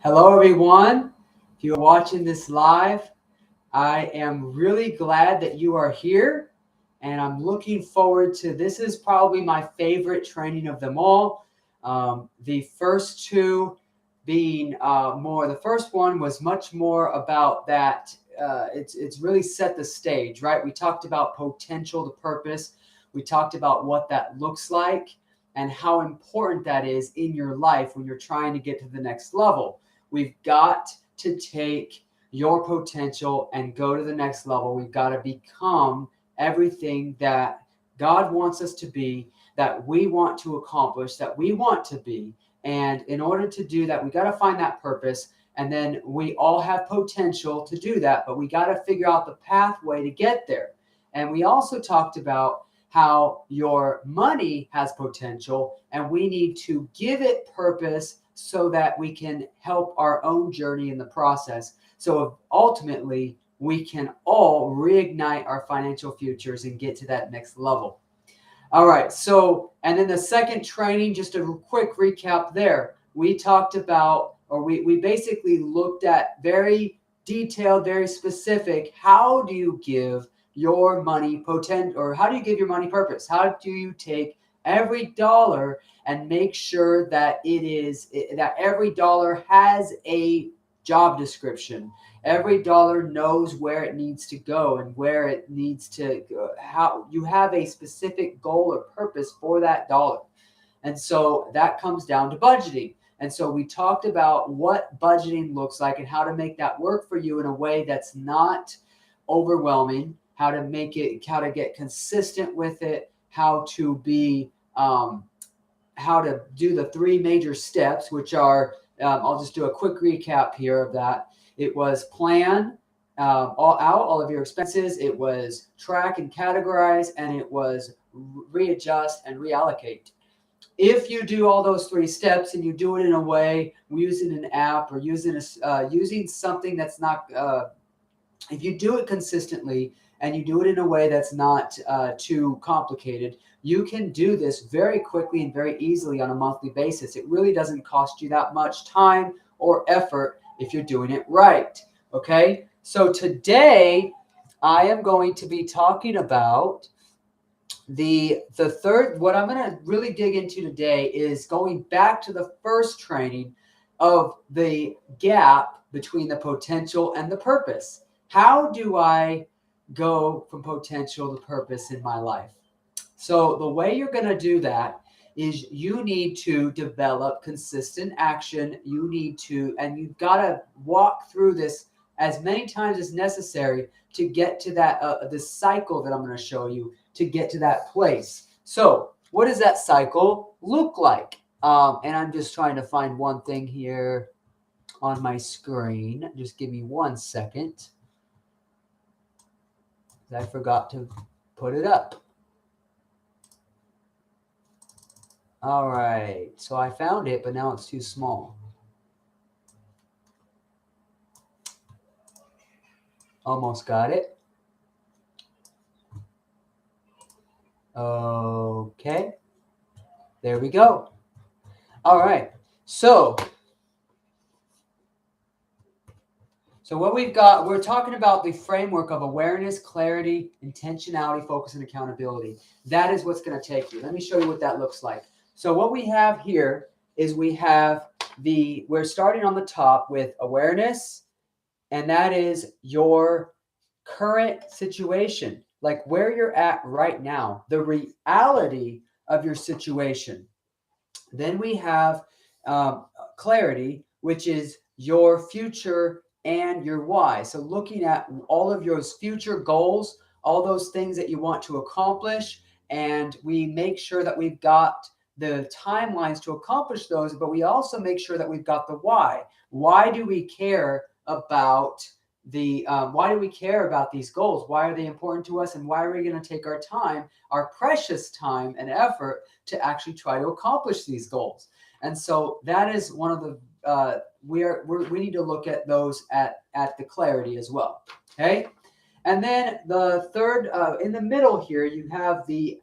Hello, everyone. If you're watching this live, I am really glad that you are here, and I'm looking forward to this. Is probably my favorite training of them all. The first two being the first one was much more about that. It's really set the stage, right? We talked about potential to purpose. We talked about what that looks like and how important that is in your life when you're trying to get to the next level. We've got to take your potential and go to the next level. We've got to become everything that God wants us to be, that we want to accomplish, that we want to be. And in order to do that, we got to find that purpose. And then we all have potential to do that, but we got to figure out the pathway to get there. And we also talked about how your money has potential, and we need to give it purpose so that we can help our own journey in the process. So ultimately, we can all reignite our financial futures and get to that next level. All right. So, and then the second training, just a quick recap there. We talked about, or we basically looked at very detailed, very specific, how do you give your money potential, or how do you give your money purpose? How do you take every dollar and make sure that that every dollar has a job description? Every dollar knows where it needs to go and where it needs to go. How you have a specific goal or purpose for that dollar. And so that comes down to budgeting. And so we talked about what budgeting looks like and how to make that work for you in a way that's not overwhelming, how to get consistent with it, how to do the three major steps, which are, I'll just do a quick recap here of that. It was plan all of your expenses. It was track and categorize, and it was readjust and reallocate. If you do all those three steps and you do it in a way using an app or using something that's not, if you do it consistently and you do it in a way that's not too complicated, you can do this very quickly and very easily on a monthly basis. It really doesn't cost you that much time or effort if you're doing it right. Okay, so today I am going to be talking about the third. What I'm going to really dig into today is going back to the first training of the gap between the potential and the purpose. How do I go from potential to purpose in my life? So the way you're going to do that is you need to develop consistent action. And you've got to walk through this as many times as necessary to get to that, this cycle that I'm going to show you to get to that place. So what does that cycle look like? And I'm just trying to find one thing here on my screen. Just give me 1 second. I forgot to put it up. All right, so I found it, but now it's too small. Almost got it. Okay, there we go. All right, so what we've got, we're talking about the framework of awareness, clarity, intentionality, focus, and accountability. That is what's going to take you. Let me show you what that looks like. So what we have here is we're starting on the top with awareness, and that is your current situation, like where you're at right now, the reality of your situation. Then we have clarity, which is your future and your why. So looking at all of your future goals, all those things that you want to accomplish, and we make sure that we've got the timelines to accomplish those, but we also make sure that we've got the why. Why do we care about these goals? Why are they important to us? And why are we going to take our time, our precious time and effort to actually try to accomplish these goals? And so that is one of the, we need to look at those at the clarity as well. Okay. And then the third, in the middle here, you have the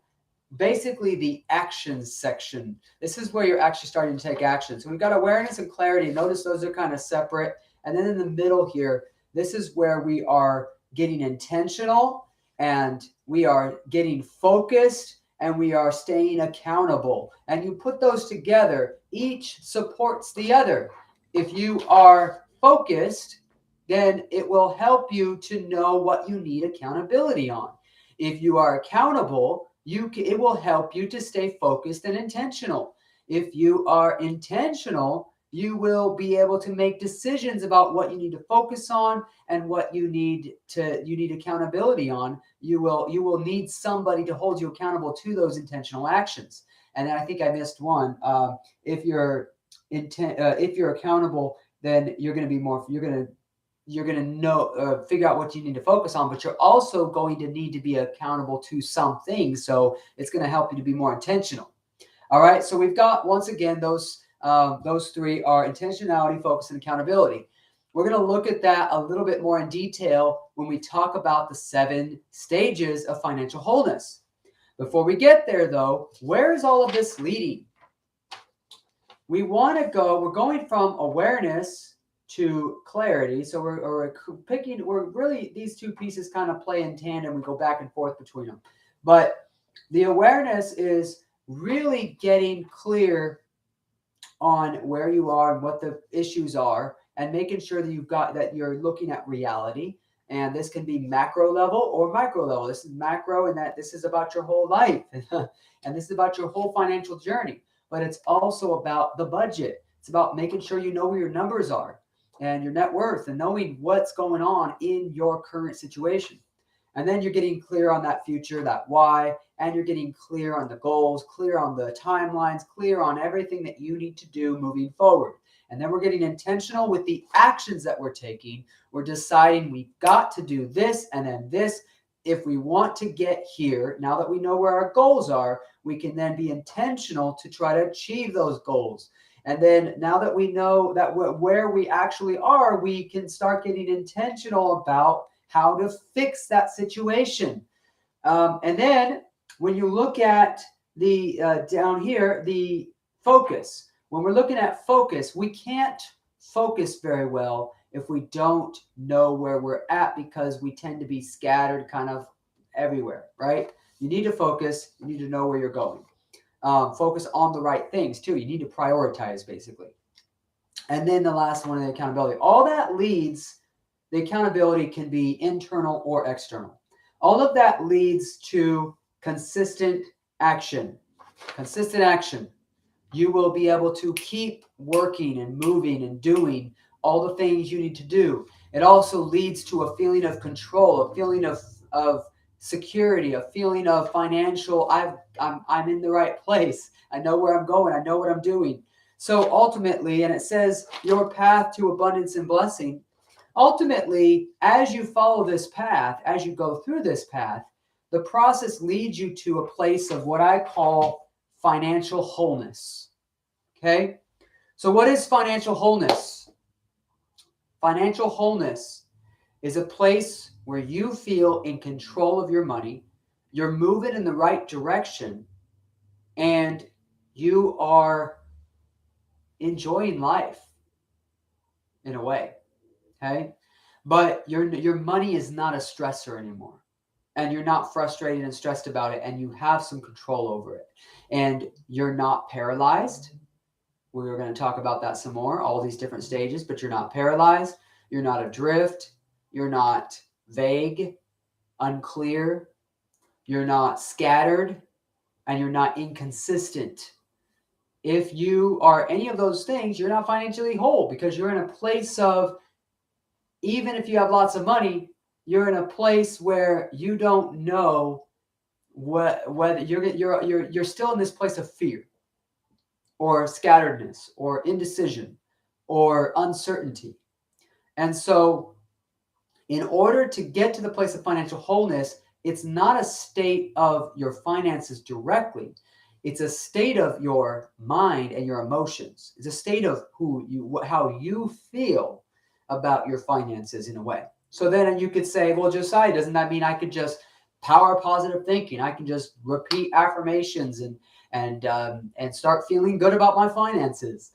basically the actions section. This is where you're actually starting to take action. So we've got awareness and clarity. Notice those are kind of separate. And then in the middle here, this is where we are getting intentional, and we are getting focused, and we are staying accountable. And you put those together, each supports the other. If you are focused, then it will help you to know what you need accountability on. If you are accountable, it will help you to stay focused and intentional. If you are intentional, you will be able to make decisions about what you need to focus on and what you need accountability on. You will need somebody to hold you accountable to those intentional actions. And then I think I missed one. If you're accountable, then you're going to know, figure out what you need to focus on, but you're also going to need to be accountable to some things. So it's going to help you to be more intentional. All right. So we've got, once again, those three are intentionality, focus, and accountability. We're going to look at that a little bit more in detail when we talk about the 7 stages of financial wholeness. Before we get there, though, where is all of this leading? We're going from awareness to clarity. So we're really, these two pieces kind of play in tandem. We go back and forth between them. But the awareness is really getting clear on where you are and what the issues are, and making sure that you're looking at reality. And this can be macro level or micro level. This is macro, and that this is about your whole life. And this is about your whole financial journey. But it's also about the budget. It's about making sure you know where your numbers are and your net worth, and knowing what's going on in your current situation. And then you're getting clear on that future, that why, and you're getting clear on the goals, clear on the timelines, clear on everything that you need to do moving forward. And then we're getting intentional with the actions that we're taking. We're deciding we've got to do this and then this. If we want to get here, now that we know where our goals are, we can then be intentional to try to achieve those goals. And then now that we know that where we actually are, we can start getting intentional about how to fix that situation. And then when you look at the down here, the focus, when we're looking at focus, we can't focus very well if we don't know where we're at, because we tend to be scattered kind of everywhere, right? You need to focus. You need to know where you're going. Focus on the right things too. You need to prioritize, basically. And then the last one, the accountability. All that leads, the accountability can be internal or external. All of that leads to consistent action. Consistent action. You will be able to keep working and moving and doing all the things you need to do. It also leads to a feeling of control, a feeling of security, a feeling of financial, I'm in the right place. I know where I'm going. I know what I'm doing. So ultimately, and it says your path to abundance and blessing, ultimately, as you follow this path, as you go through this path, the process leads you to a place of what I call financial wholeness. Okay? So what is financial wholeness? Financial wholeness is a place where you feel in control of your money, you're moving in the right direction, and you are enjoying life in a way, okay? But your money is not a stressor anymore, and you're not frustrated and stressed about it, and you have some control over it, and you're not paralyzed. We're going to talk about that some more, all these different stages, but you're not paralyzed, you're not adrift, you're not vague, unclear, you're not scattered, and you're not inconsistent. If you are any of those things, you're not financially whole, because you're in a place of, even if you have lots of money, you're in a place where you don't know whether you're still in this place of fear or scatteredness or indecision or uncertainty. And so in order to get to the place of financial wholeness, it's not a state of your finances directly. It's a state of your mind and your emotions. It's a state of how you feel about your finances in a way. So then you could say, well, Josiah, doesn't that mean I could just power of positive thinking. I can just repeat affirmations and start feeling good about my finances.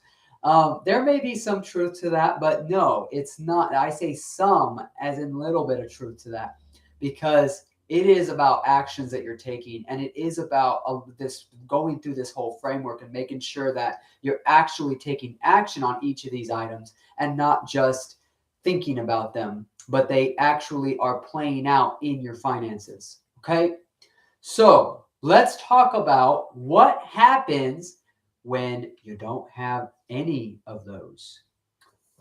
There may be some truth to that, but no, it's not. I say some as in little bit of truth to that, because it is about actions that you're taking, and it is about this going through this whole framework and making sure that you're actually taking action on each of these items and not just thinking about them, but they actually are playing out in your finances. Okay, so let's talk about what happens when you don't have any of those.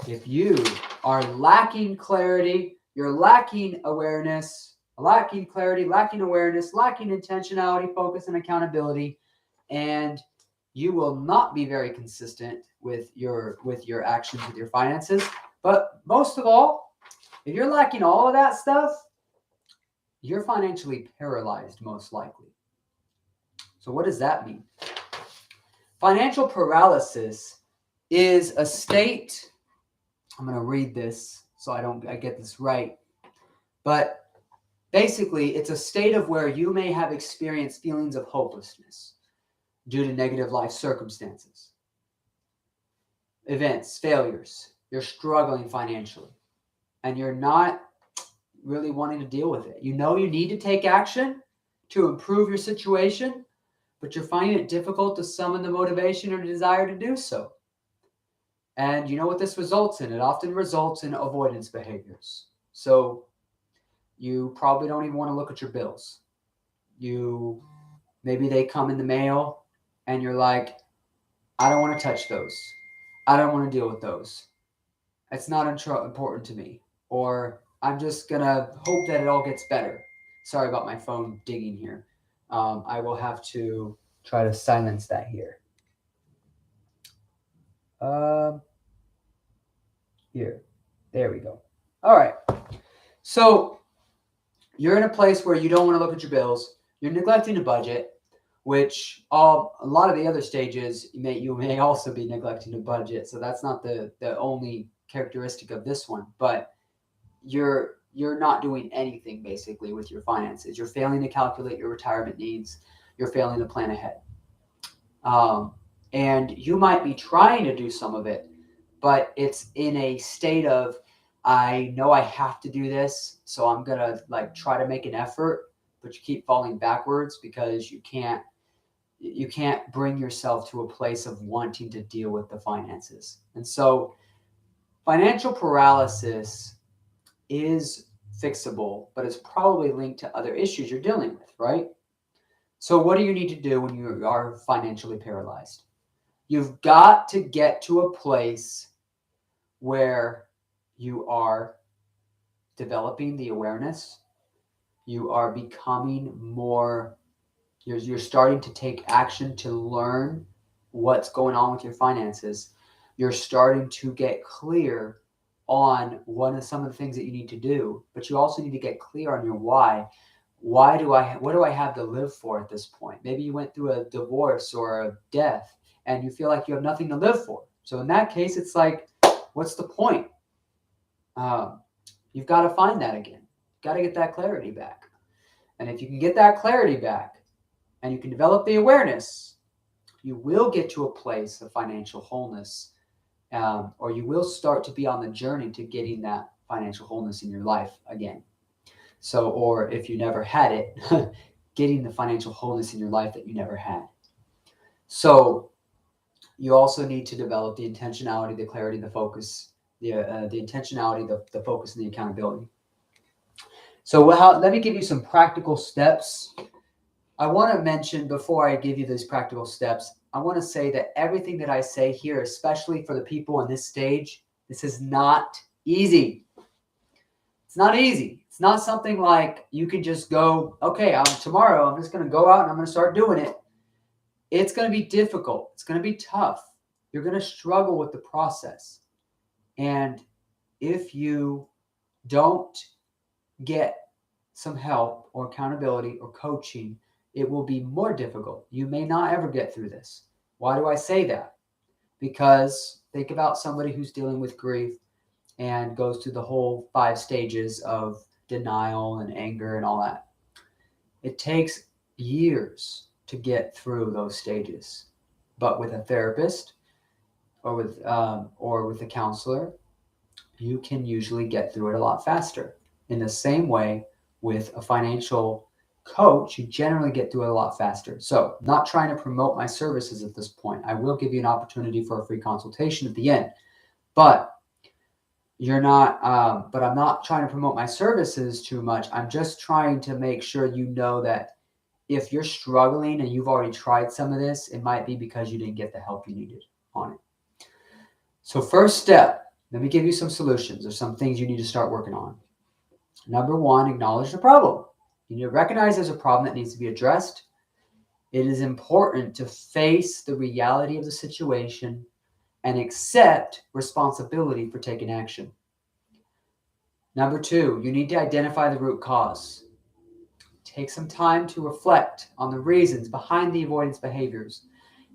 If you are lacking clarity, you're lacking awareness, lacking clarity, lacking awareness, lacking intentionality, focus, and accountability, and you will not be very consistent with your actions, with your finances. But most of all, if you're lacking all of that stuff, you're financially paralyzed, most likely. So what does that mean? Financial paralysis is a state. I'm going to read this so I get this right. But basically, it's a state of where you may have experienced feelings of hopelessness due to negative life circumstances, events, failures. You're struggling financially, and you're not really wanting to deal with it. You know you need to take action to improve your situation, but you're finding it difficult to summon the motivation or desire to do so. And you know what this results in? It often results in avoidance behaviors. So you probably don't even want to look at your bills. Maybe they come in the mail and you're like, I don't want to touch those. I don't want to deal with those. It's not important to me. Or I'm just going to hope that it all gets better. Sorry about my phone dinging here. I will have to try to silence that here. Here. There we go. All right. So you're in a place where you don't want to look at your bills. You're neglecting a budget, which a lot of the other stages, you may also be neglecting a budget. So that's not the only characteristic of this one. But you're not doing anything basically with your finances. You're failing to calculate your retirement needs. You're failing to plan ahead. And you might be trying to do some of it, but it's in a state of, I know I have to do this, so I'm going to try to make an effort, but you keep falling backwards because you can't bring yourself to a place of wanting to deal with the finances. And so financial paralysis is fixable, but it's probably linked to other issues you're dealing with, right? So what do you need to do when you are financially paralyzed? You've got to get to a place where you are developing the awareness. You are becoming more, you're starting to take action to learn what's going on with your finances. You're starting to get clear on some of the things that you need to do, but you also need to get clear on your why. What do I have to live for at this point? Maybe you went through a divorce or a death and you feel like you have nothing to live for. So in that case, it's like, what's the point? You've got to find that again. You've got to get that clarity back. And if you can get that clarity back and you can develop the awareness, you will get to a place of financial wholeness, or you will start to be on the journey to getting that financial wholeness in your life again. So, or if you never had it, getting the financial wholeness in your life that you never had. So you also need to develop the intentionality, the clarity, the focus, the intentionality, the focus, and the accountability. So let me give you some practical steps. I want to mention, before I give you these practical steps, I want to say that everything that I say here, especially for the people in this stage, this is not easy. It's not easy. It's not something like you can just go, okay, tomorrow I'm just going to go out and I'm going to start doing it. It's going to be difficult. It's going to be tough. You're going to struggle with the process. And if you don't get some help or accountability or coaching, it will be more difficult. You may not ever get through this. Why do I say that? Because think about somebody who's dealing with grief and goes through the whole 5 stages of denial and anger and all that. It takes years to get through those stages. But with a therapist or with a counselor, you can usually get through it a lot faster. In the same way, with a financial coach, you generally get through it a lot faster. So, not trying to promote my services at this point. I will give you an opportunity for a free consultation at the end, but I'm not trying to promote my services too much. I'm just trying to make sure you know that if you're struggling and you've already tried some of this, it might be because you didn't get the help you needed on it. So first step, let me give you some solutions or some things you need to start working on. Number one, acknowledge the problem. You need to recognize there's a problem that needs to be addressed. It is important to face the reality of the situation and accept responsibility for taking action. Number two, you need to identify the root cause. Take some time to reflect on the reasons behind the avoidance behaviors.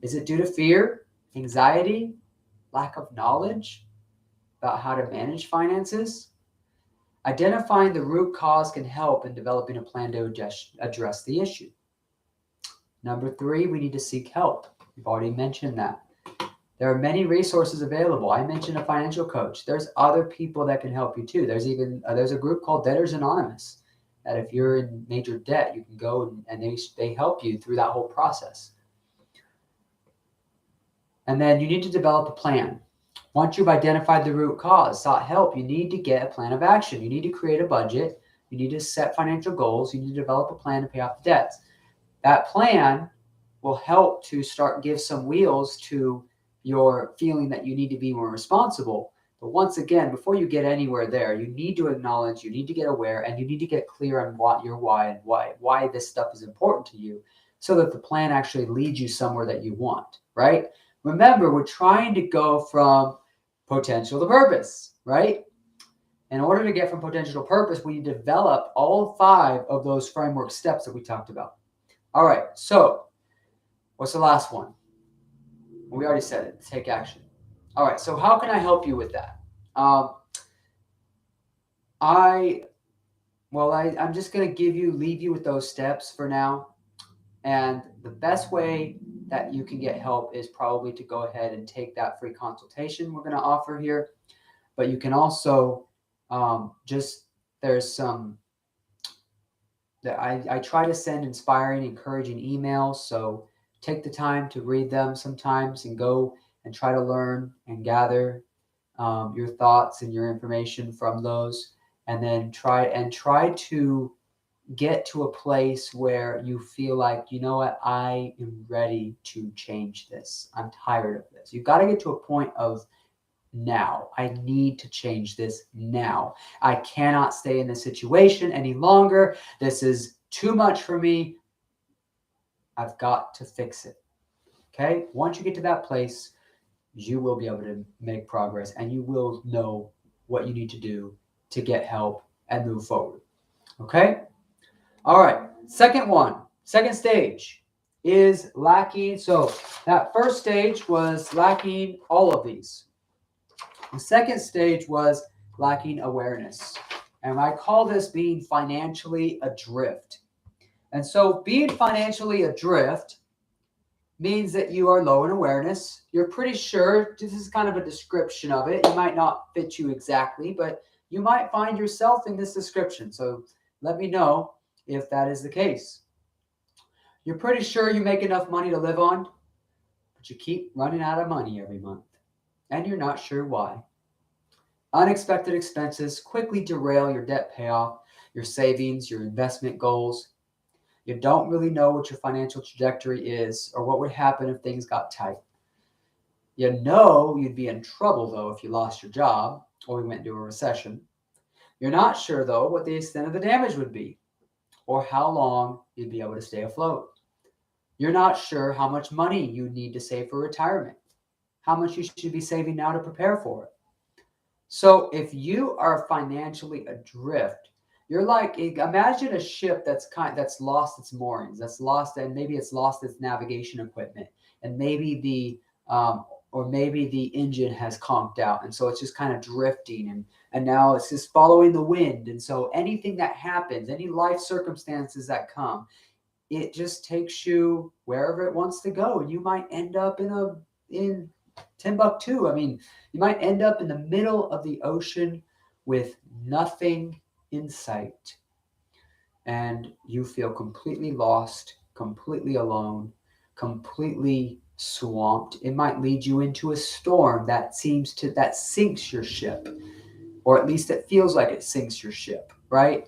Is it due to fear, anxiety, lack of knowledge about how to manage finances? Identifying the root cause can help in developing a plan to address the issue. Number three, we need to seek help. We've already mentioned that. There are many resources available. I mentioned a financial coach. There's other people that can help you too. There's a group called Debtors Anonymous that if you're in major debt, you can go and they help you through that whole process. And then you need to develop a plan. Once you've identified the root cause, sought help, you need to get a plan of action. You need to create a budget. You need to set financial goals. You need to develop a plan to pay off the debts. That plan will help to give some wheels to your feeling that you need to be more responsible. But once again, before you get anywhere there, you need to acknowledge, you need to get aware, and you need to get clear on what your why and why this stuff is important to you so that the plan actually leads you somewhere that you want, right? Remember, we're trying to go from potential to purpose, right? In order to get from potential to purpose, we need to develop all 5 of those framework steps that we talked about. All right, so what's the last one? We already said it, take action. All right, so how can I help you with that? I'm just going to leave you with those steps for now. And the best way that you can get help is probably to go ahead and take that free consultation we're going to offer here. But you can also there's some that I try to send inspiring, encouraging emails. So take the time to read them sometimes and go and try to learn and gather your thoughts and your information from those, and then try to get to a place where you feel like, you know what, I am ready to change this. I'm tired of this. You've got to get to a point of now. I need to change this now. I cannot stay in this situation any longer. This is too much for me. I've got to fix it. Okay? Once you get to that place, you will be able to make progress and you will know what you need to do to get help and move forward. Okay? All right. Second stage is lacking. So that first stage was lacking all of these. The second stage was lacking awareness. And I call this being financially adrift. And so being financially adrift means that you are low in awareness. You're pretty sure, this is kind of a description of it. It might not fit you exactly, but you might find yourself in this description. So let me know if that is the case. You're pretty sure you make enough money to live on, but you keep running out of money every month, and you're not sure why. Unexpected expenses quickly derail your debt payoff, your savings, your investment goals. You don't really know what your financial trajectory is or what would happen if things got tight. You know you'd be in trouble, though, if you lost your job or we went into a recession. You're not sure, though, what the extent of the damage would be or how long you'd be able to stay afloat. You're not sure how much money you need to save for retirement, how much you should be saving now to prepare for it. So if you are financially adrift, you're like, imagine a ship that's lost its moorings, that's lost, and maybe it's lost its navigation equipment, and maybe or maybe the engine has conked out, and so it's just kind of drifting, and now it's just following the wind. And so anything that happens, any life circumstances that come, it just takes you wherever it wants to go, and you might end up in Timbuktu. I mean, you might end up in the middle of the ocean with nothing in sight, and you feel completely lost, completely alone, completely swamped. It might lead you into a storm that sinks your ship, or at least it feels like it sinks your ship, right?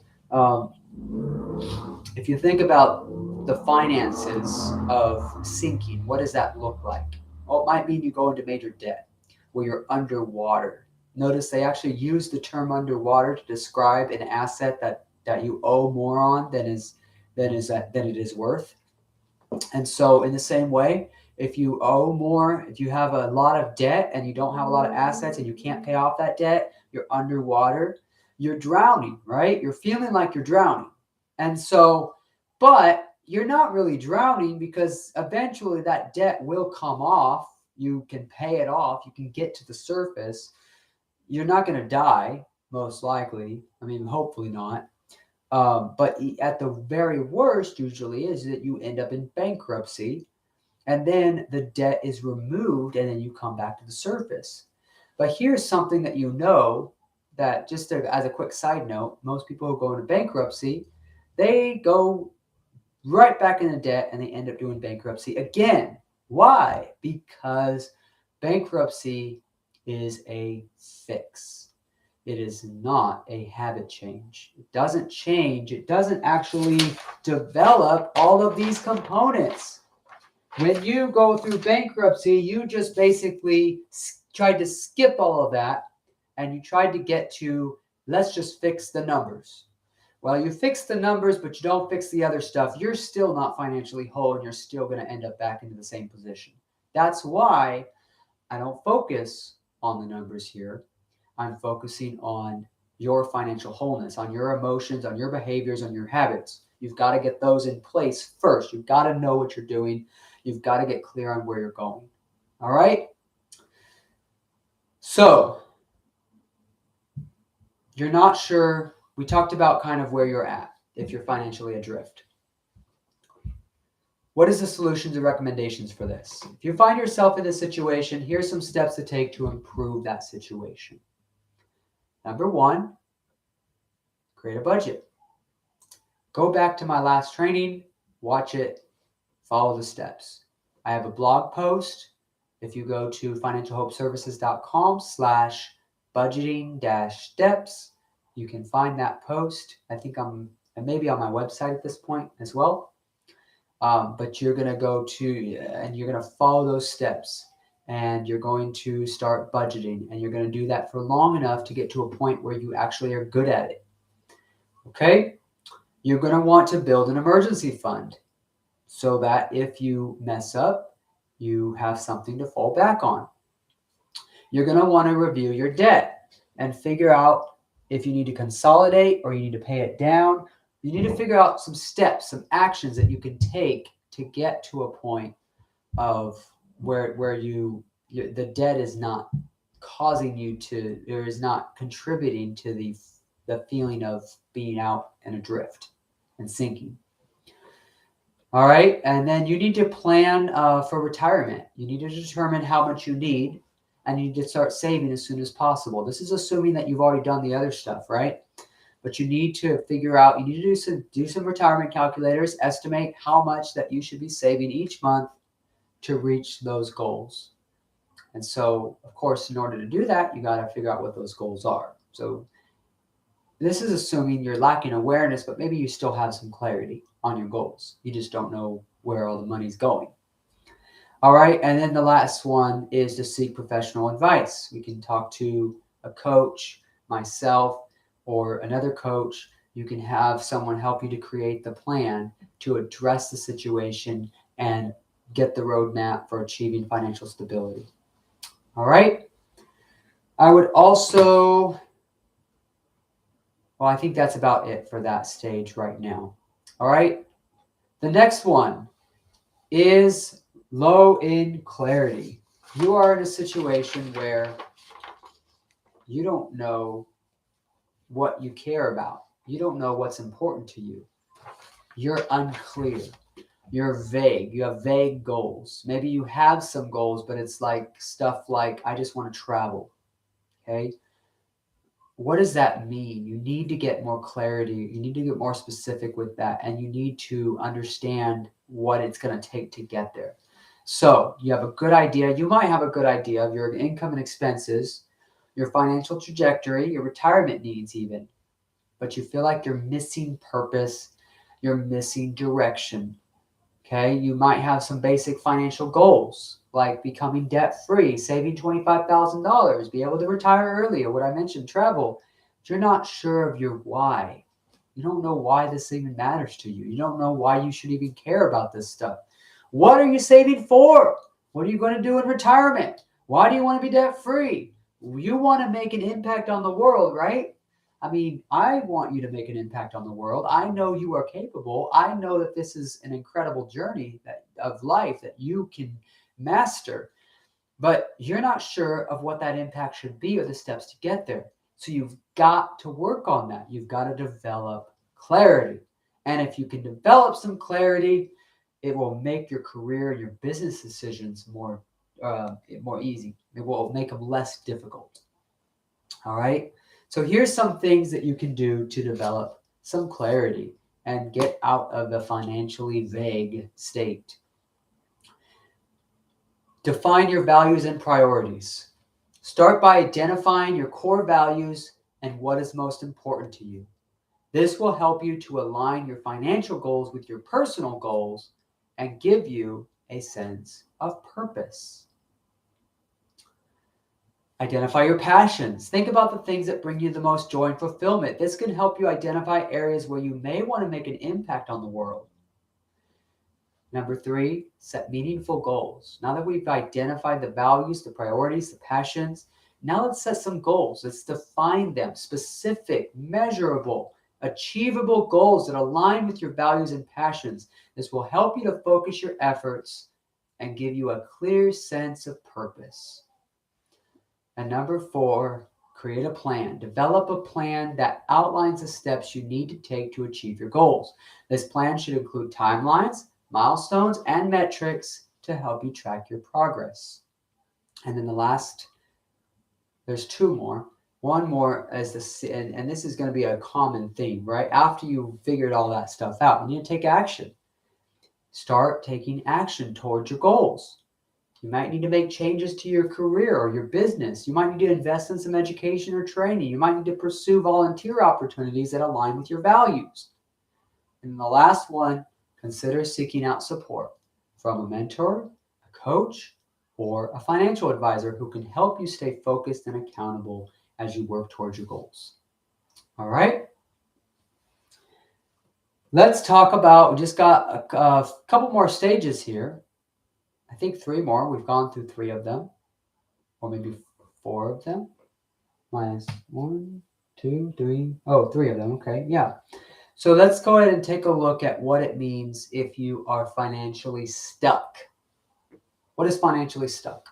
If you think about the finances of sinking, what does that look like? Well, it might mean you go into major debt where you're underwater. Notice they actually use the term underwater to describe an asset that you owe more on than it is worth. And so in the same way, if you owe more, if you have a lot of debt and you don't have a lot of assets and you can't pay off that debt, you're underwater, you're drowning, right? You're feeling like you're drowning. And so, but you're not really drowning, because eventually that debt will come off. You can pay it off. You can get to the surface. You're not going to die, most likely. I mean, hopefully not. But at the very worst, usually, is that you end up in bankruptcy, and then the debt is removed, and then you come back to the surface. But here's something that you know, that just as a quick side note, most people who go into bankruptcy, they go right back into debt and they end up doing bankruptcy again. Why? Because bankruptcy is a fix. It is not a habit change. It doesn't change. It doesn't actually develop all of these components. When you go through bankruptcy, you just basically tried to skip all of that, and you tried to get to, let's just fix the numbers. Well, you fix the numbers, but you don't fix the other stuff. You're still not financially whole, and you're still going to end up back into the same position. That's why I don't focus on the numbers here. I'm focusing on your financial wholeness, on your emotions, on your behaviors, on your habits. You've got to get those in place first. You've got to know what you're doing. You've got to get clear on where you're going. All right? So, you're not sure. We talked about kind of where you're at if you're financially adrift. What is the solutions and recommendations for this? If you find yourself in this situation, here's some steps to take to improve that situation. Number one, create a budget. Go back to my last training, watch it, follow the steps. I have a blog post. If you go to financialhopeservices.com/budgeting-steps, you can find that post. I think I'm maybe on my website at this point as well. But you're going to go to, and you're going to follow those steps, and you're going to start budgeting, and you're going to do that for long enough to get to a point where you actually are good at it. Okay? You're going to want to build an emergency fund so that if you mess up, you have something to fall back on. You're going to want to review your debt and figure out if you need to consolidate or you need to pay it down. You need to figure out some steps, some actions that you can take to get to a point of where the debt is not causing you to, or is not contributing to the feeling of being out and adrift and sinking. All right, and then you need to plan for retirement. You need to determine how much you need, and you need to start saving as soon as possible. This is assuming that you've already done the other stuff, right? But you need to figure out, you need to do some retirement calculators, estimate how much that you should be saving each month to reach those goals. And so, of course, in order to do that, you got to figure out what those goals are. So this is assuming you're lacking awareness, but maybe you still have some clarity on your goals. You just don't know where all the money's going. All right, and then the last one is to seek professional advice. We can talk to a coach, myself, or another coach. You can have someone help you to create the plan to address the situation and get the roadmap for achieving financial stability. All right. I would also, well, I think that's about it for that stage right now. All right. The next one is low in clarity. you are in a situation where you don't know what you care about. You don't know what's important to you. You're unclear. You're vague. You have vague goals. Maybe you have some goals, but it's like stuff like, I just want to travel. Okay. What does that mean? You need to get more clarity. You need to get more specific with that. And you need to understand what it's going to take to get there. So you have a good idea. You might have a good idea of your income and expenses, your financial trajectory, your retirement needs even, but you feel like you're missing purpose. You're missing direction. Okay. You might have some basic financial goals like becoming debt free, saving $25,000, be able to retire early, or what I mentioned, travel. But you're not sure of your why. You don't know why this even matters to you. You don't know why you should even care about this stuff. What are you saving for? What are you going to do in retirement? Why do you want to be debt free? You want to make an impact on the world, right? I mean, I want you to make an impact on the world. I know you are capable. I know that this is an incredible journey of life that you can master, but you're not sure of what that impact should be or the steps to get there. So you've got to work on that. You've got to develop clarity. And if you can develop some clarity, it will make your career and your business decisions more easy. It will make them less difficult. All right. So here's some things that you can do to develop some clarity and get out of the financially vague state. Define your values and priorities. Start by identifying your core values and what is most important to you. This will help you to align your financial goals with your personal goals and give you a sense of purpose. Identify your passions. Think about the things that bring you the most joy and fulfillment. This can help you identify areas where you may want to make an impact on the world. Number 3, set meaningful goals. Now that we've identified the values, the priorities, the passions, now let's set some goals. Let's define them, specific, measurable, achievable goals that align with your values and passions. This will help you to focus your efforts and give you a clear sense of purpose. And number 4, create a plan. Develop a plan that outlines the steps you need to take to achieve your goals. This plan should include timelines, milestones, and metrics to help you track your progress. And then there's 2 more. One more is and this is going to be a common theme, right? After you figured all that stuff out, you need to take action. Start taking action towards your goals. You might need to make changes to your career or your business. You might need to invest in some education or training. You might need to pursue volunteer opportunities that align with your values. And the last one, consider seeking out support from a mentor, a coach, or a financial advisor who can help you stay focused and accountable as you work towards your goals. All right. Let's talk about, we just got a couple more stages here. I think 3 more. We've gone through 3 of them, or maybe 4 of them. Minus 1, 2, 3. Oh, 3 of them. Okay. Yeah. So let's go ahead and take a look at what it means if you are financially stuck. What is financially stuck?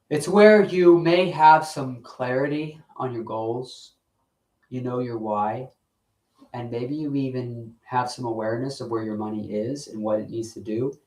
It's where you may have some clarity on your goals. You know your why. And maybe you even have some awareness of where your money is and what it needs to do.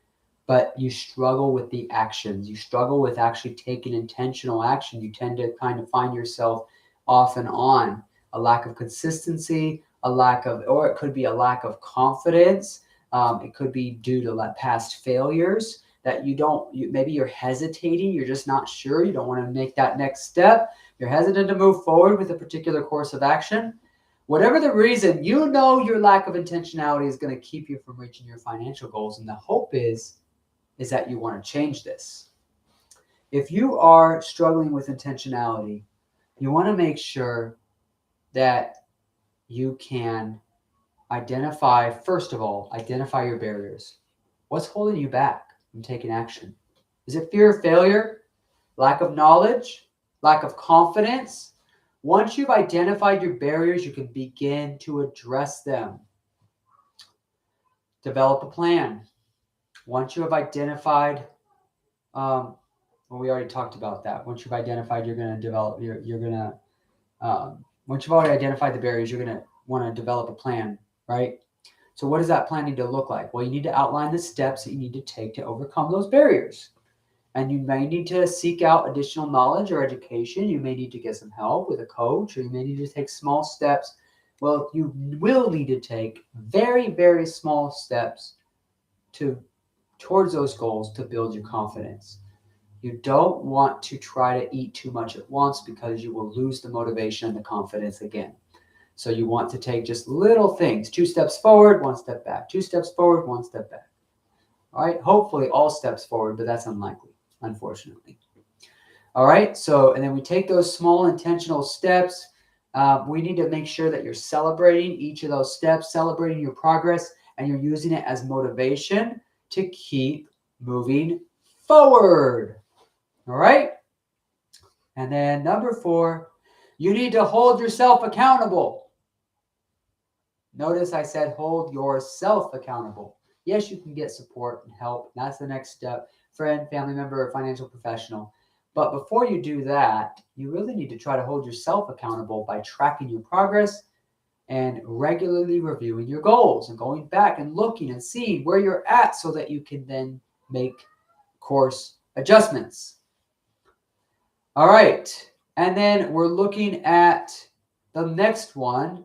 But you struggle with the actions. You struggle with actually taking intentional action. You tend to kind of find yourself off and on. A lack of consistency, or it could be a lack of confidence. It could be due to past failures that maybe you're hesitating. You're just not sure. You don't want to make that next step. You're hesitant to move forward with a particular course of action. Whatever the reason, you know your lack of intentionality is going to keep you from reaching your financial goals. And the hope is that you want to change this. If you are struggling with intentionality, you want to make sure that you can first of all, identify your barriers. What's holding you back from taking action? Is it fear of failure, lack of knowledge, lack of confidence? Once you've identified your barriers, you can begin to address them. Develop a plan. Once you have identified Well, we already talked about that. Once you've identified, you're going to develop. Once you've already identified the barriers, you're going to want to develop a plan, right? So, what does that plan need to look like? Well, you need to outline the steps that you need to take to overcome those barriers. And you may need to seek out additional knowledge or education. You may need to get some help with a coach, or you may need to take small steps. Well, you will need to take very, very small steps towards those goals to build your confidence. You don't want to try to eat too much at once because you will lose the motivation and the confidence again. So you want to take just little things, 2 steps forward, 1 step back, 2 steps forward, 1 step back. All right, hopefully all steps forward, but that's unlikely, unfortunately. All right, so, and then we take those small intentional steps. We need to make sure that you're celebrating each of those steps, celebrating your progress, and you're using it as motivation to keep moving forward. All right, and then number 4, you need to hold yourself accountable. Notice I said hold yourself accountable. Yes, you can get support and help. That's the next step. Friend, family member, or financial professional. But before you do that, you really need to try to hold yourself accountable by tracking your progress and regularly reviewing your goals and going back and looking and seeing where you're at so that you can then make course adjustments. All right. And then we're looking at the next one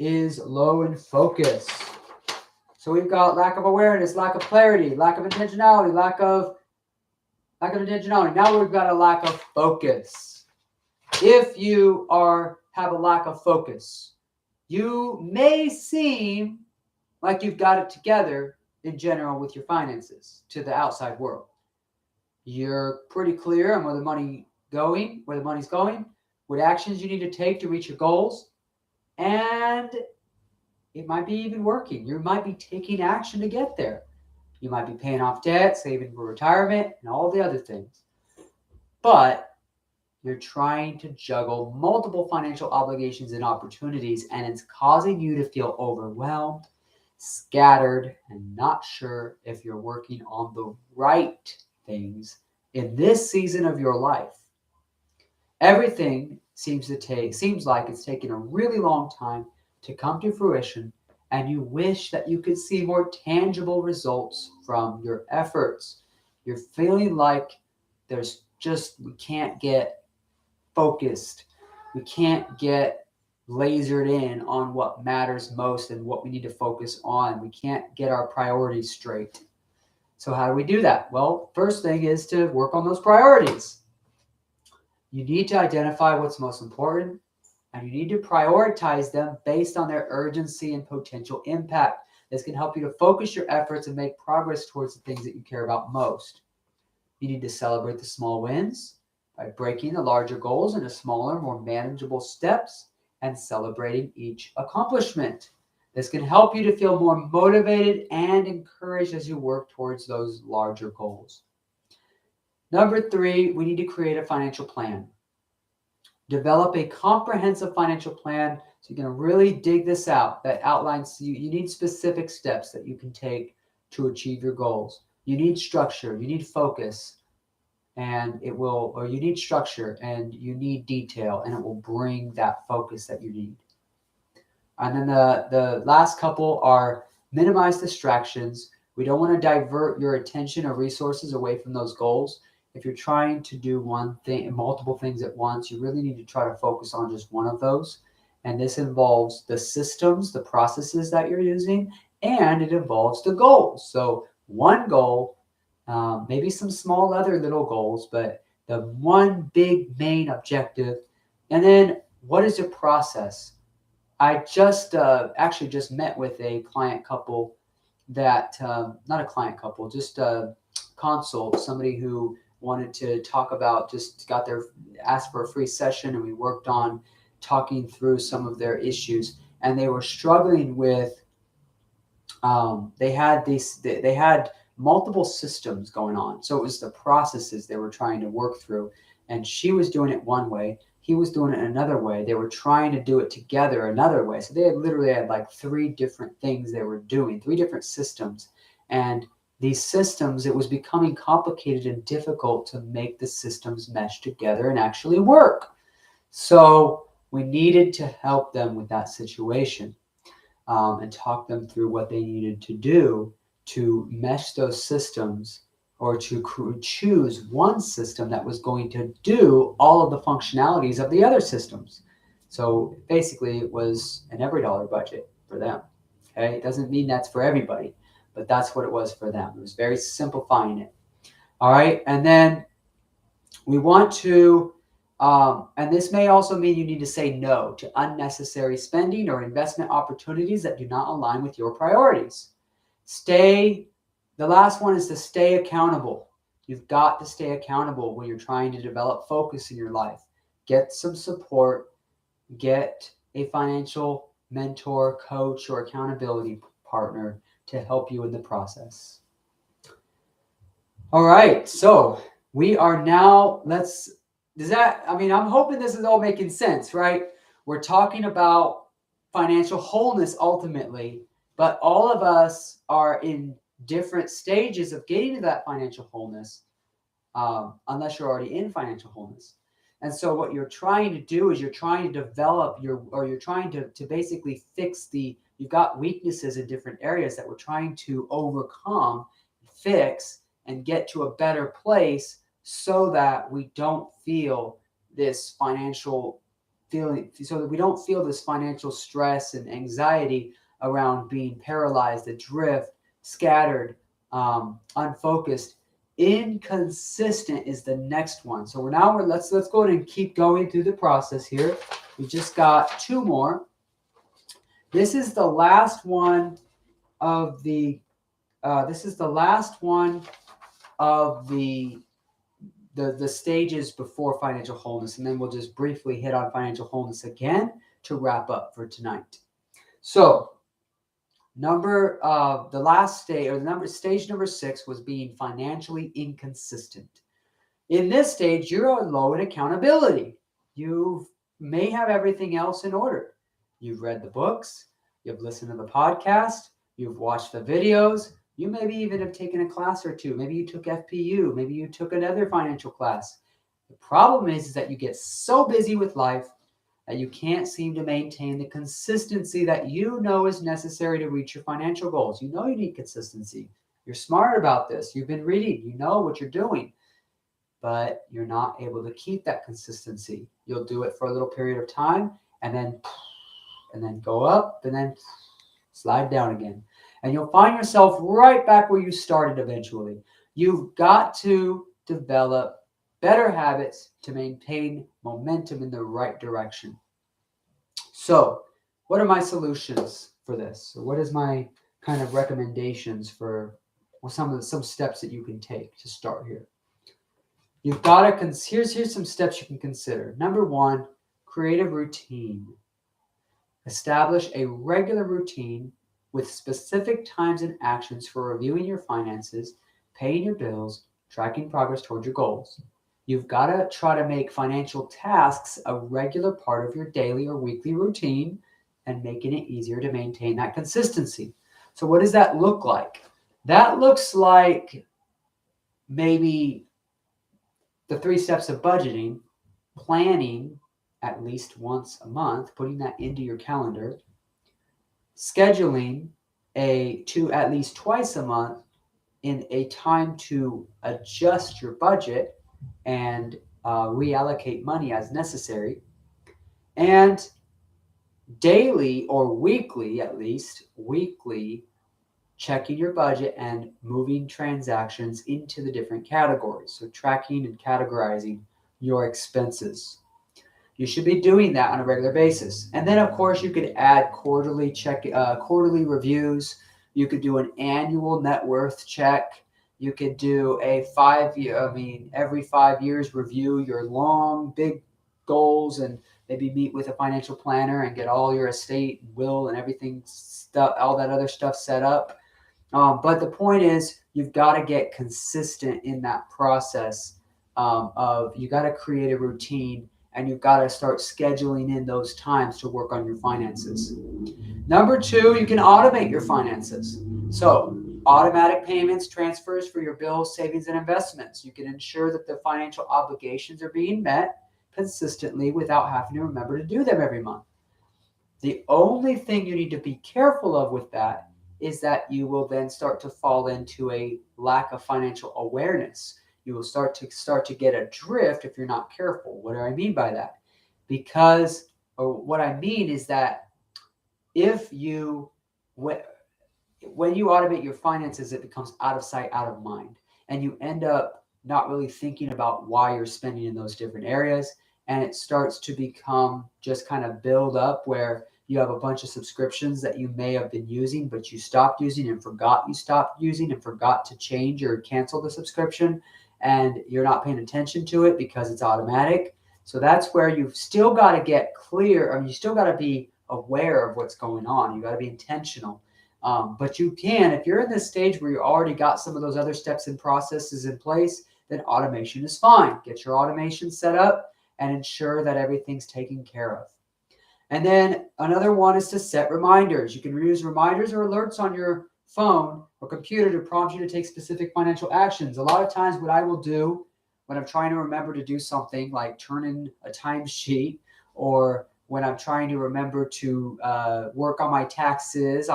is low in focus. So we've got lack of awareness, lack of clarity, lack of intentionality, lack of intentionality. Now we've got a lack of focus. If you have a lack of focus, you may seem like you've got it together in general with your finances to the outside world. You're pretty clear on where the money's going, what actions you need to take to reach your goals, and it might be even working. You might be taking action to get there. You might be paying off debt, saving for retirement, and all the other things. But you're trying to juggle multiple financial obligations and opportunities, and it's causing you to feel overwhelmed, scattered, and not sure if you're working on the right things in this season of your life. Everything seems like it's taken a really long time to come to fruition, and you wish that you could see more tangible results from your efforts. You're feeling like we can't get focused. We can't get lasered in on what matters most and what we need to focus on. We can't get our priorities straight. So how do we do that? Well, first thing is to work on those priorities. You need to identify what's most important, and you need to prioritize them based on their urgency and potential impact. This can help you to focus your efforts and make progress towards the things that you care about most. You need to celebrate the small wins by breaking the larger goals into smaller, more manageable steps and celebrating each accomplishment. This can help you to feel more motivated and encouraged as you work towards those larger goals. Number 3, we need to create a financial plan. Develop a comprehensive financial plan so you can really dig this out. That outlines, you need specific steps that you can take to achieve your goals. You need structure, you need focus, and you need structure and you need detail, and it will bring that focus that you need. And then the last couple are minimize distractions. We don't want to divert your attention or resources away from those goals. If you're trying to do one thing, multiple things at once, you really need to try to focus on just one of those. And this involves the systems, the processes that you're using, and it involves the goals. So one goal, maybe some small other little goals, but the one big main objective. And then what is your process? I just actually just met with a client couple that, not a client couple, just a consult, somebody who wanted to talk about, asked for a free session, and we worked on talking through some of their issues. And they were struggling with, they had multiple systems going on. So it was the processes they were trying to work through. And she was doing it one way, he was doing it another way. They were trying to do it together another way. So they literally had like 3 different things they were doing, 3 different systems. And these systems, it was becoming complicated and difficult to make the systems mesh together and actually work. So we needed to help them with that situation and talk them through what they needed to do to mesh those systems, or to choose one system that was going to do all of the functionalities of the other systems. So basically, it was an every dollar budget for them. Okay, it doesn't mean that's for everybody, but that's what it was for them. It was very simplifying it. All right, and then we want to, and this may also mean you need to say no to unnecessary spending or investment opportunities that do not align with your priorities. The last one is to stay accountable. You've got to stay accountable when you're trying to develop focus in your life. Get some support, get a financial mentor, coach, or accountability partner to help you in the process. All right, so we are now, I'm hoping this is all making sense, right? We're talking about financial wholeness ultimately, but all of us are in different stages of getting to that financial wholeness, unless you're already in financial wholeness. And so what you're trying to do is you're trying to develop you're trying to basically fix you've got weaknesses in different areas that we're trying to overcome, fix, and get to a better place so that we don't feel this financial stress and anxiety around being paralyzed, adrift, scattered, unfocused. Inconsistent is the next one. So let's go ahead and keep going through the process here. We just got two more. This is the last one of the stages before financial wholeness, and then we'll just briefly hit on financial wholeness again to wrap up for tonight. So stage number 6 was being financially inconsistent. In this stage, you're low in accountability. You may have everything else in order. You've read the books, you've listened to the podcast, you've watched the videos, you maybe even have taken a class or two. Maybe you took FPU, maybe you took another financial class. The problem is that you get so busy with life that you can't seem to maintain the consistency that you know is necessary to reach your financial goals. You know you need consistency. You're smart about this. You've been reading. You know what you're doing. But you're not able to keep that consistency. You'll do it for a little period of time and then go up and then slide down again. And you'll find yourself right back where you started eventually. You've got to develop better habits to maintain momentum in the right direction. So, what are my solutions for this? So what is my kind of recommendations for some steps that you can take to start here? You've got to here's some steps you can consider. Number 1, create a routine. Establish a regular routine with specific times and actions for reviewing your finances, paying your bills, tracking progress towards your goals. You've got to try to make financial tasks a regular part of your daily or weekly routine and making it easier to maintain that consistency. So what does that look like? That looks like maybe the 3 steps of budgeting, planning at least once a month, putting that into your calendar, scheduling to at least twice a month in a time to adjust your budget and reallocate money as necessary, and daily or weekly, at least weekly, checking your budget and moving transactions into the different categories. So tracking and categorizing your expenses. You should be doing that on a regular basis. And then, of course, you could add quarterly reviews. You could do an annual net worth check. You could do a every 5 years review your long, big goals and maybe meet with a financial planner and get all your estate and will and everything, all that other stuff set up. But the point is, you've got to get consistent in that process you got to create a routine, and you've got to start scheduling in those times to work on your finances. Number 2, you can automate your finances. So Automatic payments, transfers for your bills, savings, and investments. You can ensure that the financial obligations are being met consistently without having to remember to do them every month. The only thing you need to be careful of with that is that you will then start to fall into a lack of financial awareness. You will start to get adrift if you're not careful. What do I mean by that? What I mean is that if you when you automate your finances, it becomes out of sight, out of mind, and you end up not really thinking about why you're spending in those different areas, and it starts to become just kind of build up where you have a bunch of subscriptions that you may have been using, but you stopped using and forgot you stopped using and forgot to change or cancel the subscription, and you're not paying attention to it because it's automatic. So that's where you've still got to get clear. I mean, you still got to be aware of what's going on. You got to be intentional. But you can, if you're in this stage where you already got some of those other steps and processes in place, then automation is fine. Get your automation set up and ensure that everything's taken care of. And then another one is to set reminders. You can use reminders or alerts on your phone or computer to prompt you to take specific financial actions. A lot of times what I will do when I'm trying to remember to do something like turn in a timesheet, or when I'm trying to remember to work on my taxes,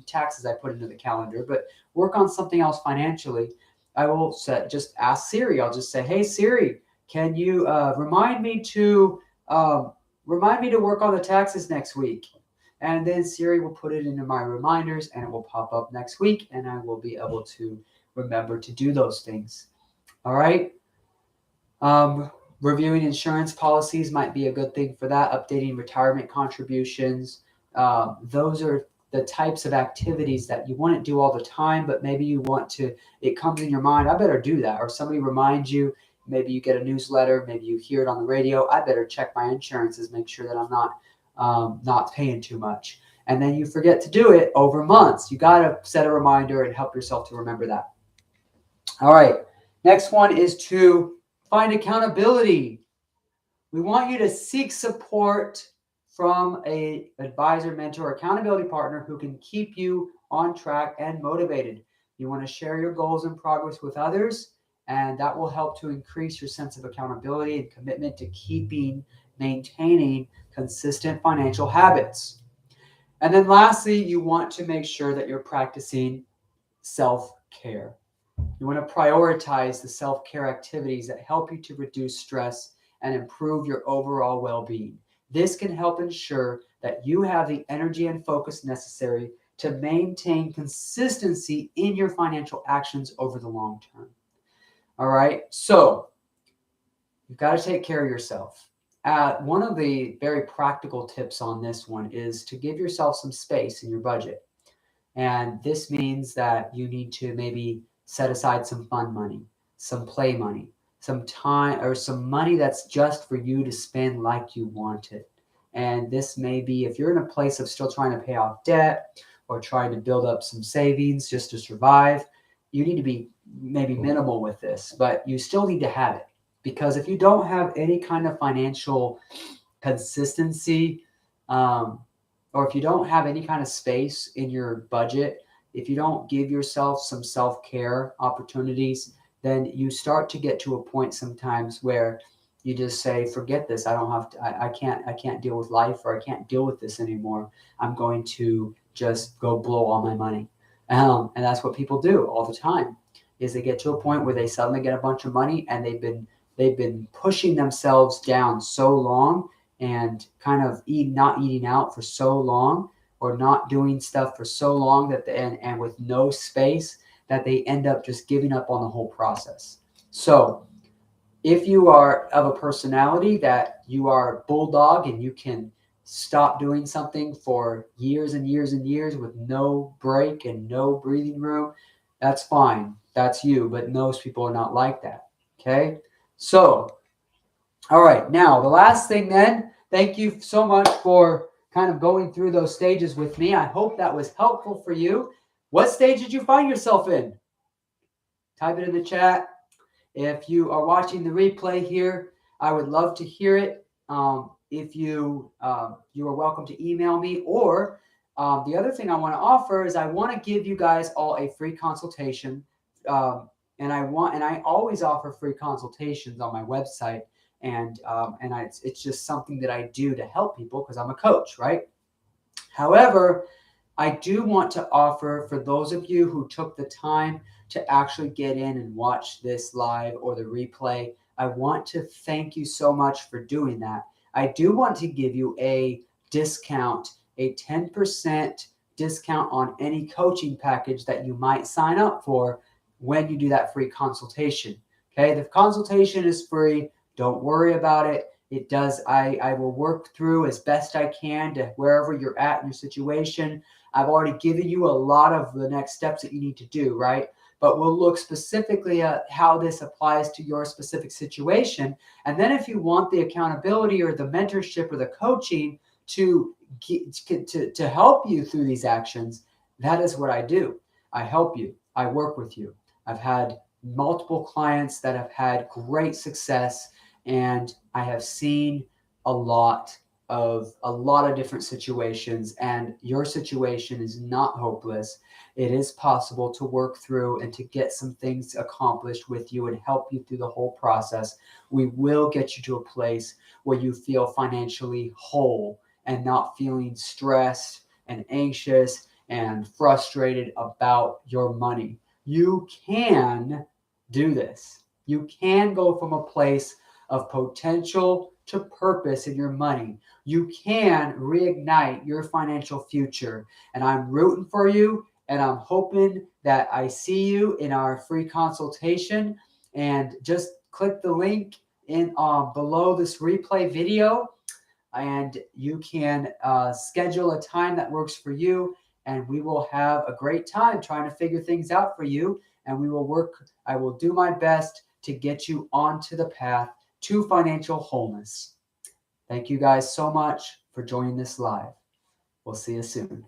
taxes I put into the calendar, but work on something else financially, I will just ask Siri. I'll just say, hey, Siri, can you remind me to work on the taxes next week? And then Siri will put it into my reminders and it will pop up next week and I will be able to remember to do those things. All right. Reviewing insurance policies might be a good thing for that. Updating retirement contributions. Those are the types of activities that you want to do all the time, but maybe you want to, it comes in your mind, I better do that. Or somebody reminds you, maybe you get a newsletter, maybe you hear it on the radio, I better check my insurances, make sure that I'm not paying too much. And then you forget to do it over months. You got to set a reminder and help yourself to remember that. All right. Next one is to find accountability. We want you to seek support from an advisor, mentor, accountability partner who can keep you on track and motivated. You want to share your goals and progress with others, and that will help to increase your sense of accountability and commitment to maintaining consistent financial habits. And then lastly, you want to make sure that you're practicing self-care. You want to prioritize the self-care activities that help you to reduce stress and improve your overall well-being. This can help ensure that you have the energy and focus necessary to maintain consistency in your financial actions over the long term. All right, so you've got to take care of yourself. One of the very practical tips on this one is to give yourself some space in your budget. And this means that you need to maybe set aside some fun money, some play money, some time, or some money that's just for you to spend like you want it. And this may be, if you're in a place of still trying to pay off debt or trying to build up some savings just to survive, you need to be maybe minimal with this, but you still need to have it. Because if you don't have any kind of financial consistency, or if you don't have any kind of space in your budget, if you don't give yourself some self-care opportunities, then you start to get to a point sometimes where you just say, forget this. I can't deal with life, or I can't deal with this anymore. I'm going to just go blow all my money. And that's what people do all the time, is they get to a point where they suddenly get a bunch of money and they've been pushing themselves down so long and kind of not eating out for so long, or not doing stuff for so long that and with no space, that they end up just giving up on the whole process. So if you are of a personality that you are bulldog and you can stop doing something for years and years and years with no break and no breathing room, that's fine. That's you. But most people are not like that. Okay. So, all right. Now, the last thing then, thank you so much for kind of going through those stages with me. I hope that was helpful for you. What stage did you find yourself in? Type it in the chat. If you are watching the replay here, I would love to hear it. If you are welcome to email me, or the other thing I want to offer is I want to give you guys all a free consultation. And I always offer free consultations on my website. It's just something that I do to help people because I'm a coach, right? However, I do want to offer for those of you who took the time to actually get in and watch this live or the replay, I want to thank you so much for doing that. I do want to give you a discount, a 10% discount on any coaching package that you might sign up for when you do that free consultation. Okay, the consultation is free. Don't worry about it. It does. I will work through as best I can to wherever you're at in your situation. I've already given you a lot of the next steps that you need to do, right? But we'll look specifically at how this applies to your specific situation. And then if you want the accountability or the mentorship or the coaching to help you through these actions, that is what I do. I help you. I work with you. I've had multiple clients that have had great success, and I have seen a lot of different situations, and your situation is not hopeless. It is possible to work through and to get some things accomplished with you and help you through the whole process. We will get you to a place where you feel financially whole and not feeling stressed and anxious and frustrated about your money. You can do this. You can go from a place of potential to purpose in your money. You can reignite your financial future. And I'm rooting for you, and I'm hoping that I see you in our free consultation. And just click the link in below this replay video, and you can schedule a time that works for you, and we will have a great time trying to figure things out for you. And I will do my best to get you onto the path to financial wholeness. Thank you guys so much for joining this live. We'll see you soon.